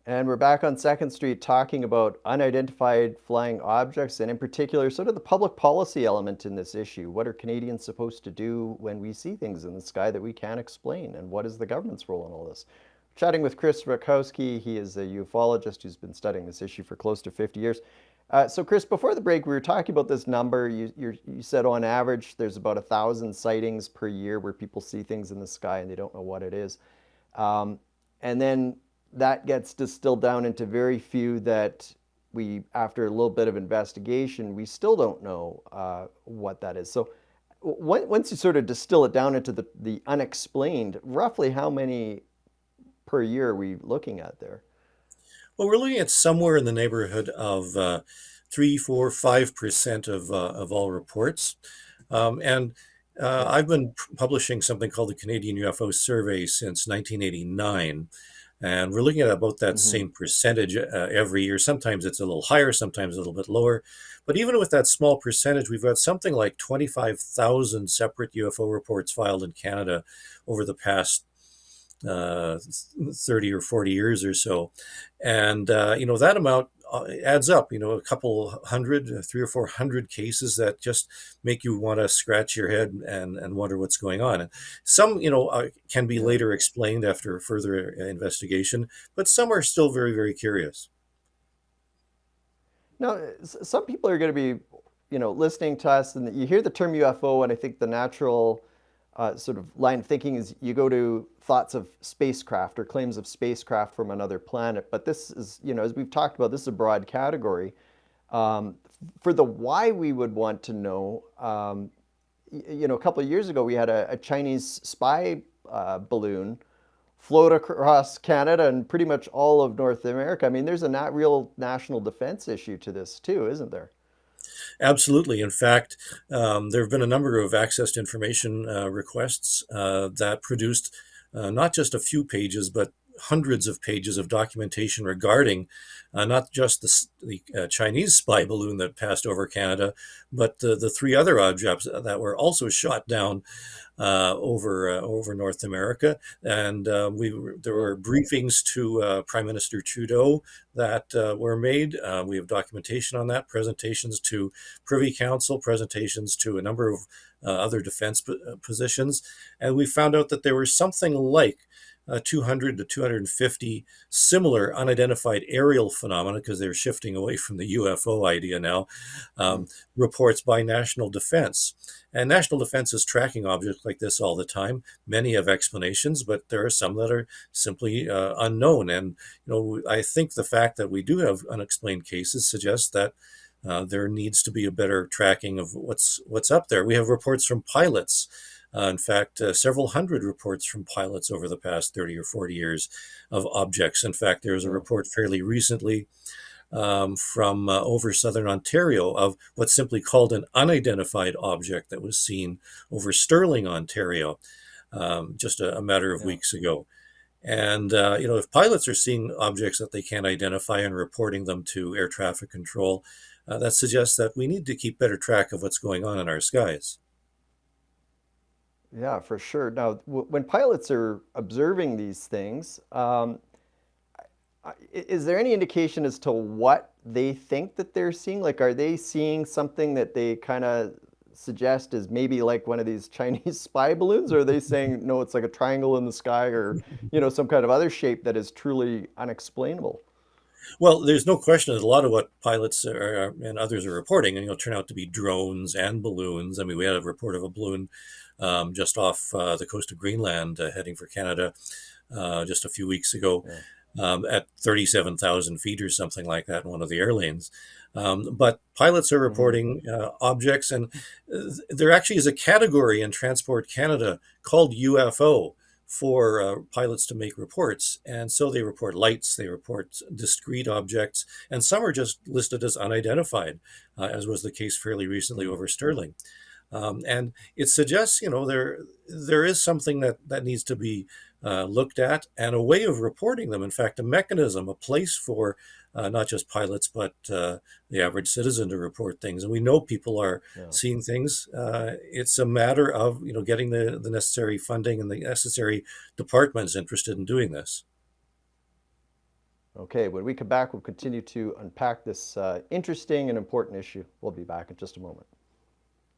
And we're back on Second Street talking about unidentified flying objects and, in particular, sort of the public policy element in this issue. What are Canadians supposed to do when we see things in the sky that we can't explain? And what is the government's role in all this? Chatting with Chris Rutkowski. He is a ufologist who's been studying this issue for close to 50 years. So, Chris, before the break, we were talking about this number. You said on average there's about 1,000 sightings per year where people see things in the sky and they don't know what it is. Um, and then that gets distilled down into very few that we, after a little bit of investigation, we still don't know what that is. So once you sort of distill it down into the unexplained, roughly how many per year are we looking at there? Well, we're looking at somewhere in the neighborhood of 3, 4, 5% of all reports. And Yeah. I've been publishing something called the Canadian UFO Survey since 1989. And we're looking at about that Hmm. same percentage every year. Sometimes it's a little higher, sometimes a little bit lower. But even with that small percentage, we've got something like 25,000 separate UFO reports filed in Canada over the past uh, 30 or 40 years or so. And, that amount adds up, a couple hundred, 300 or 400 cases that just make you want to scratch your head and wonder what's going on. And some, can be Yeah. later explained after further investigation, but some are still very, very curious. Now, some people are going to be, listening to us, and you hear the term UFO, and I think the natural sort of line of thinking is you go to thoughts of spacecraft or claims of spacecraft from another planet. But this is, as we've talked about, this is a broad category. Um, for the why we would want to know, a couple of years ago, we had a Chinese spy balloon float across Canada and pretty much all of North America. I mean, there's a not real national defense issue to this too, isn't there? Absolutely. In fact, there have been a number of access to information requests that produced not just a few pages, but hundreds of pages of documentation regarding not just the Chinese spy balloon that passed over Canada, but the three other objects that were also shot down over North America, and there Yeah. were briefings to Prime Minister Trudeau that were made. We have documentation on that, presentations to Privy Council, presentations to a number of other defense positions, and we found out that there were something like 200 to 250 similar unidentified aerial phenomena, because they're shifting away from the UFO idea now, Mm. um, reports by National Defense. And National Defense is tracking objects like this all the time. Many have explanations, but there are some that are simply unknown. And I think the fact that we do have unexplained cases suggests that there needs to be a better tracking of what's up there. We have reports from pilots. In fact, several hundred reports from pilots over the past 30 or 40 years of objects. In fact, there was a Yeah. report fairly recently from over southern Ontario of what's simply called an unidentified object that was seen over Stirling, Ontario, just a matter of Yeah. weeks ago. And, if pilots are seeing objects that they can't identify and reporting them to air traffic control, that suggests that we need to keep better track of what's going on in our skies. Yeah, for sure. Now, when pilots are observing these things, is there any indication as to what they think that they're seeing? Like, are they seeing something that they kind of suggest is maybe like one of these Chinese spy balloons? Or are they saying, no, it's like a triangle in the sky or, some kind of other shape that is truly unexplainable? Well, there's no question that a lot of what pilots and others are reporting, and turn out to be drones and balloons. I mean, we had a report of a balloon just off the coast of Greenland heading for Canada just a few weeks ago Yeah. at 37,000 feet or something like that in one of the airlanes. But pilots are Hmm. reporting objects, and there actually is a category in Transport Canada called UFO for pilots to make reports. And so they report lights, they report discrete objects, and some are just listed as unidentified, as was the case fairly recently over Stirling. And it suggests, there is something that needs to be looked at, and a way of reporting them. In fact, a mechanism, a place for not just pilots but the average citizen to report things. And we know people are Yeah. seeing things. It's a matter of getting the necessary funding and the necessary departments interested in doing this. Okay, when we come back, we'll continue to unpack this interesting and important issue. We'll be back in just a moment.